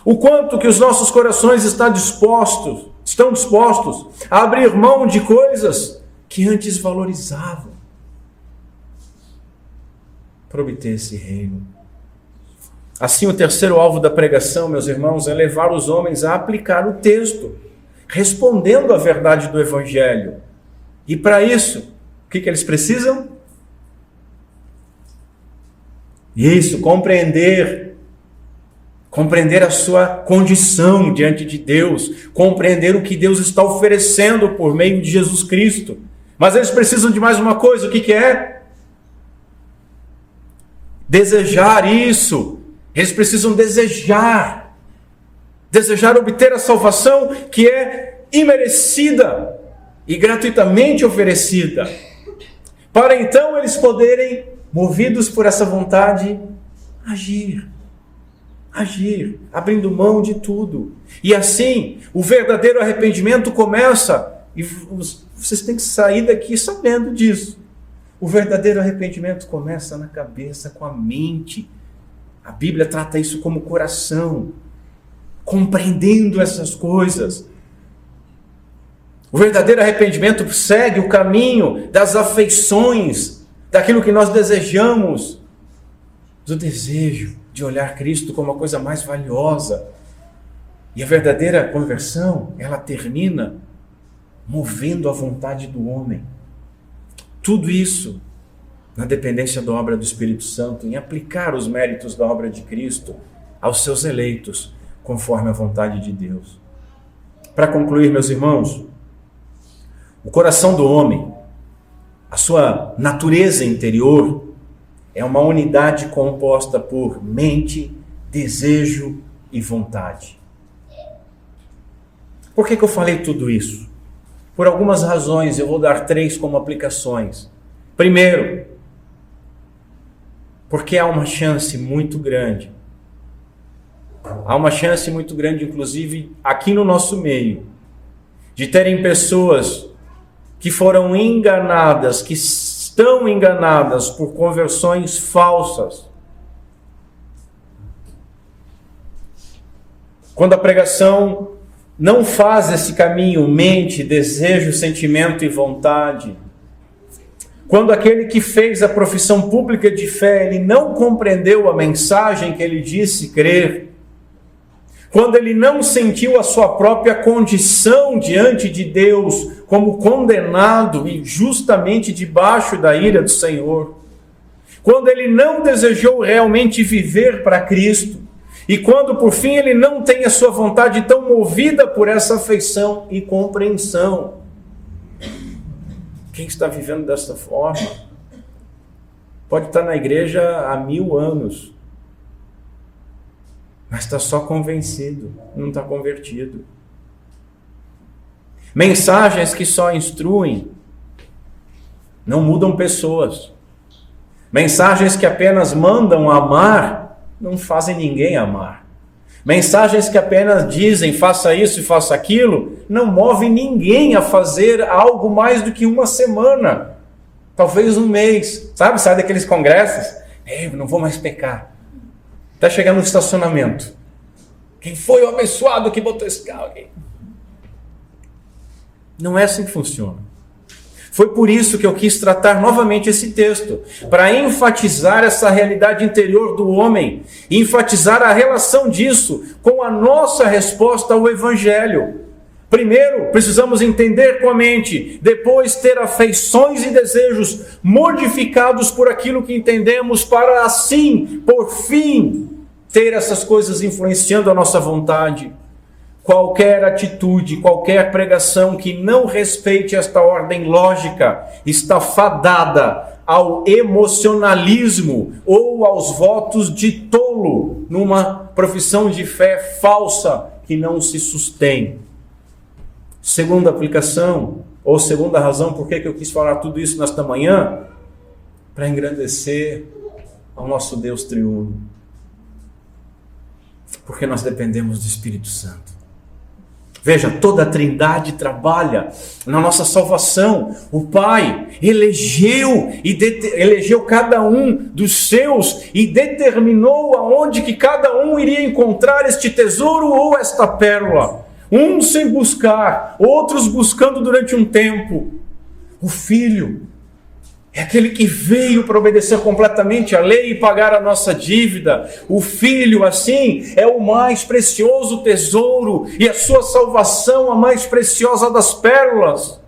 O quanto que os nossos corações estão dispostos a abrir mão de coisas que antes valorizavam para obter esse reino. Assim, o terceiro alvo da pregação, meus irmãos, é levar os homens a aplicar o texto, respondendo à verdade do Evangelho. E para isso, o que eles precisam? Isso, compreender a sua condição diante de Deus, compreender o que Deus está oferecendo por meio de Jesus Cristo. Mas eles precisam de mais uma coisa, o que é? Desejar isso. Eles precisam desejar obter a salvação que é imerecida e gratuitamente oferecida, para então eles poderem, movidos por essa vontade, agir, abrindo mão de tudo. E assim, o verdadeiro arrependimento começa, e vocês têm que sair daqui sabendo disso. O verdadeiro arrependimento começa na cabeça, com a mente. A Bíblia trata isso como coração, compreendendo essas coisas. O verdadeiro arrependimento segue o caminho das afeições, daquilo que nós desejamos, do desejo de olhar Cristo como a coisa mais valiosa. E a verdadeira conversão, ela termina movendo a vontade do homem. Tudo isso na dependência da obra do Espírito Santo, em aplicar os méritos da obra de Cristo aos seus eleitos, conforme a vontade de Deus. Para concluir, meus irmãos, o coração do homem, a sua natureza interior, é uma unidade composta por mente, desejo e vontade. Por que eu falei tudo isso? Por algumas razões, eu vou dar 3 como aplicações. Primeiro, porque há uma chance muito grande, inclusive aqui no nosso meio, de terem pessoas que foram enganadas, que estão enganadas por conversões falsas. Quando a pregação não faz esse caminho, mente, desejo, sentimento e vontade, quando aquele que fez a profissão pública de fé, ele não compreendeu a mensagem que ele disse crer, quando ele não sentiu a sua própria condição diante de Deus como condenado e justamente debaixo da ira do Senhor, quando ele não desejou realmente viver para Cristo, e quando por fim ele não tem a sua vontade tão movida por essa afeição e compreensão. Quem está vivendo desta forma pode estar na igreja há 1000 anos, mas está só convencido, não está convertido. Mensagens que só instruem não mudam pessoas. Mensagens que apenas mandam amar não fazem ninguém amar. Mensagens que apenas dizem faça isso e faça aquilo não movem ninguém a fazer algo mais do que uma semana, talvez um mês. Sabe daqueles congressos? Eu não vou mais pecar. Até chegar no estacionamento. Quem foi o abençoado que botou esse carro aqui? Não é assim que funciona. Foi por isso que eu quis tratar novamente esse texto, para enfatizar essa realidade interior do homem, e enfatizar a relação disso com a nossa resposta ao Evangelho. Primeiro, precisamos entender com a mente, depois ter afeições e desejos modificados por aquilo que entendemos, para assim, por fim, ter essas coisas influenciando a nossa vontade. Qualquer atitude, qualquer pregação que não respeite esta ordem lógica está fadada ao emocionalismo ou aos votos de tolo, numa profissão de fé falsa que não se sustém. Segunda aplicação, ou segunda razão por que eu quis falar tudo isso nesta manhã, para engrandecer ao nosso Deus triuno. Porque nós dependemos do Espírito Santo. Veja, toda a Trindade trabalha na nossa salvação. O Pai elegeu cada um dos seus e determinou aonde que cada um iria encontrar este tesouro ou esta pérola. Uns sem buscar, outros buscando durante um tempo. O Filho é aquele que veio para obedecer completamente a lei e pagar a nossa dívida. O Filho, assim, é o mais precioso tesouro e a sua salvação a mais preciosa das pérolas.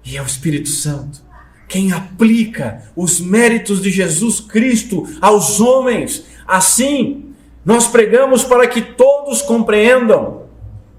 E é o Espírito Santo quem aplica os méritos de Jesus Cristo aos homens. Assim, nós pregamos para que todos compreendam,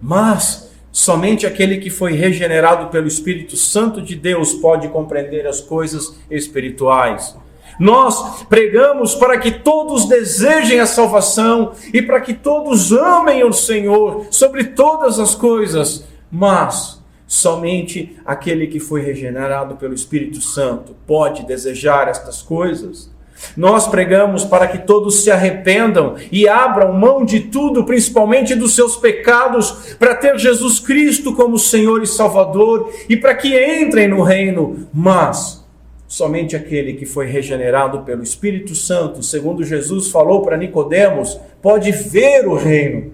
mas somente aquele que foi regenerado pelo Espírito Santo de Deus pode compreender as coisas espirituais. Nós pregamos para que todos desejem a salvação e para que todos amem o Senhor sobre todas as coisas, mas somente aquele que foi regenerado pelo Espírito Santo pode desejar estas coisas. Nós pregamos para que todos se arrependam e abram mão de tudo, principalmente dos seus pecados, para ter Jesus Cristo como Senhor e Salvador e para que entrem no reino. Mas somente aquele que foi regenerado pelo Espírito Santo, segundo Jesus falou para Nicodemos, pode ver o reino,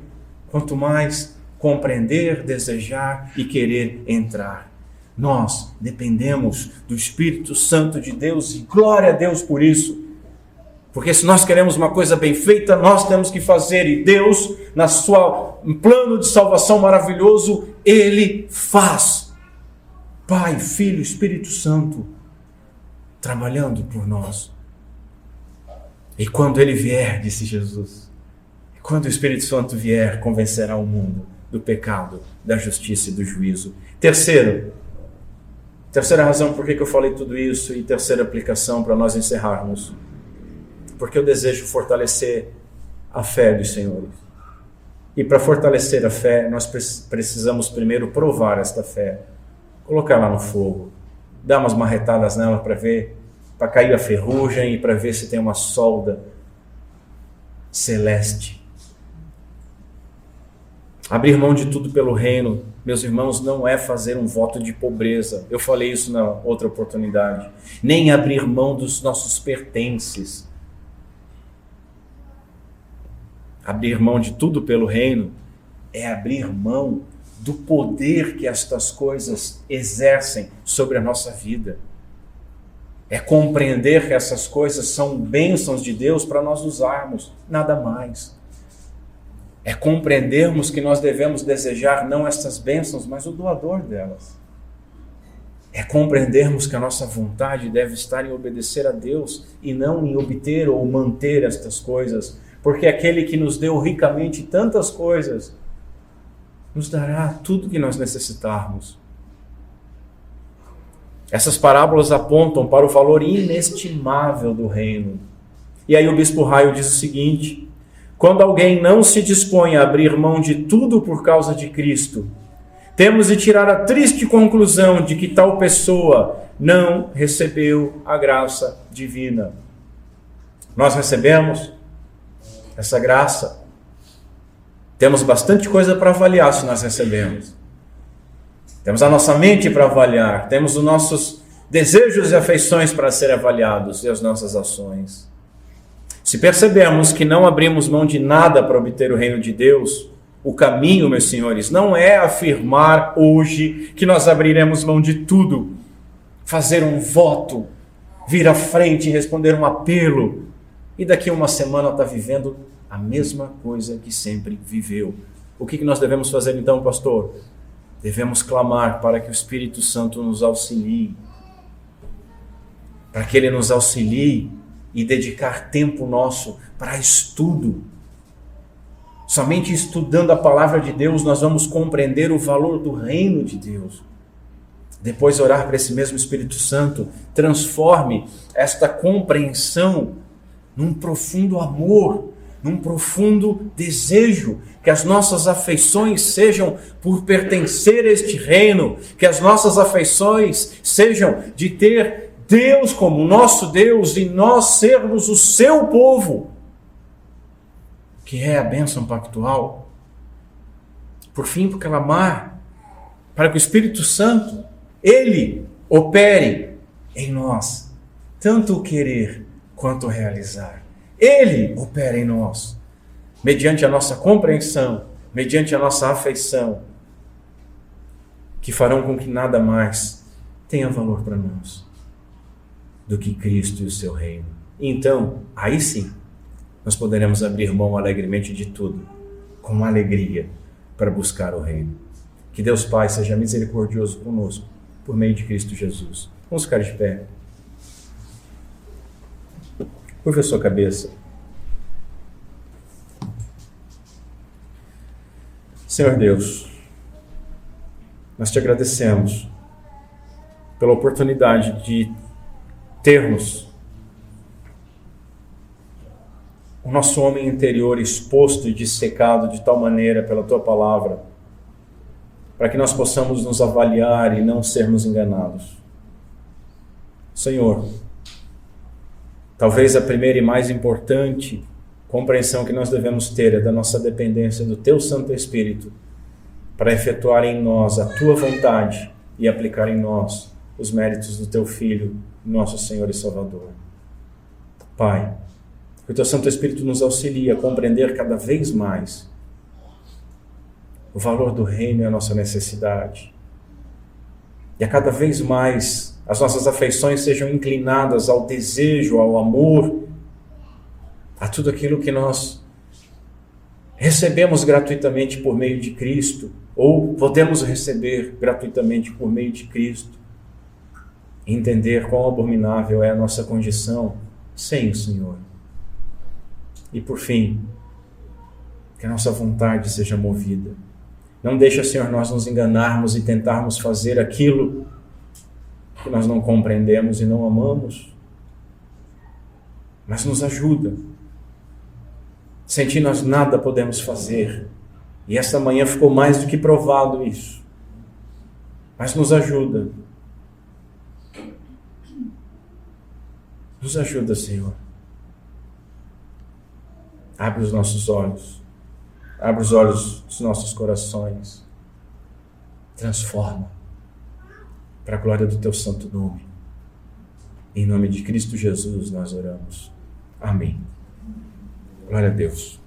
quanto mais compreender, desejar e querer entrar. Nós dependemos do Espírito Santo de Deus e glória a Deus por isso. Porque se nós queremos uma coisa bem feita, nós temos que fazer. E Deus, na sua plano de salvação maravilhoso, Ele faz. Pai, Filho, Espírito Santo, trabalhando por nós. E quando Ele vier, disse Jesus, quando o Espírito Santo vier, convencerá o mundo do pecado, da justiça e do juízo. Terceira razão por que eu falei tudo isso e terceira aplicação para nós encerrarmos. Porque eu desejo fortalecer a fé dos senhores. E para fortalecer a fé, nós precisamos primeiro provar esta fé. Colocar ela no fogo. Dar umas marretadas nela para ver, para cair a ferrugem e para ver se tem uma solda celeste. Abrir mão de tudo pelo reino, meus irmãos, não é fazer um voto de pobreza. Eu falei isso na outra oportunidade. Nem abrir mão dos nossos pertences. Abrir mão de tudo pelo reino é abrir mão do poder que estas coisas exercem sobre a nossa vida. É compreender que essas coisas são bênçãos de Deus para nós usarmos, nada mais. É compreendermos que nós devemos desejar não estas bênçãos, mas o doador delas. É compreendermos que a nossa vontade deve estar em obedecer a Deus e não em obter ou manter estas coisas, porque aquele que nos deu ricamente tantas coisas nos dará tudo que nós necessitarmos. Essas parábolas apontam para o valor inestimável do reino. E aí o bispo Raio diz o seguinte: quando alguém não se dispõe a abrir mão de tudo por causa de Cristo, temos de tirar a triste conclusão de que tal pessoa não recebeu a graça divina. Nós recebemos essa graça. Temos bastante coisa para avaliar se nós recebemos. Temos a nossa mente para avaliar, temos os nossos desejos e afeições para serem avaliados e as nossas ações. Se percebemos que não abrimos mão de nada para obter o reino de Deus, o caminho, meus senhores, não é afirmar hoje que nós abriremos mão de tudo, fazer um voto, vir à frente e responder um apelo, e daqui a uma semana está vivendo a mesma coisa que sempre viveu. O que nós devemos fazer então, pastor? Devemos clamar para que o Espírito Santo nos auxilie, para que Ele nos auxilie e dedicar tempo nosso para estudo. Somente estudando a palavra de Deus nós vamos compreender o valor do reino de Deus. Depois orar para esse mesmo Espírito Santo transforme esta compreensão num profundo amor, num profundo desejo, que as nossas afeições sejam por pertencer a este reino, que as nossas afeições sejam de ter Deus como nosso Deus e nós sermos o seu povo, que é a bênção pactual. Por fim, clamar para que o Espírito Santo, Ele opere em nós, tanto o querer quanto o realizar. Ele opera em nós, mediante a nossa compreensão, mediante a nossa afeição, que farão com que nada mais tenha valor para nós do que Cristo e o seu reino. Então, aí sim, nós poderemos abrir mão alegremente de tudo, com alegria, para buscar o reino. Que Deus Pai seja misericordioso conosco, por meio de Cristo Jesus. Vamos ficar de pé. Curva a sua cabeça. Senhor Deus, nós te agradecemos pela oportunidade de termos o nosso homem interior exposto e dissecado de tal maneira pela tua palavra, para que nós possamos nos avaliar e não sermos enganados. Senhor, talvez a primeira e mais importante compreensão que nós devemos ter é da nossa dependência do teu Santo Espírito para efetuar em nós a tua vontade e aplicar em nós os méritos do teu Filho, nosso Senhor e Salvador. Pai, que o teu Santo Espírito nos auxilie a compreender cada vez mais o valor do reino e a nossa necessidade. E a cada vez mais as nossas afeições sejam inclinadas ao desejo, ao amor, a tudo aquilo que nós recebemos gratuitamente por meio de Cristo, ou podemos receber gratuitamente por meio de Cristo. E entender quão abominável é a nossa condição sem o Senhor. E por fim, que a nossa vontade seja movida. Não deixa, Senhor, nós nos enganarmos e tentarmos fazer aquilo que nós não compreendemos e não amamos, mas nos ajuda. Sem ti nós nada podemos fazer, e esta manhã ficou mais do que provado isso, mas nos ajuda. Nos ajuda, Senhor. Abre os nossos olhos, abre os olhos dos nossos corações, transforma para a glória do teu santo nome. Em nome de Cristo Jesus nós oramos. Amém. Glória a Deus.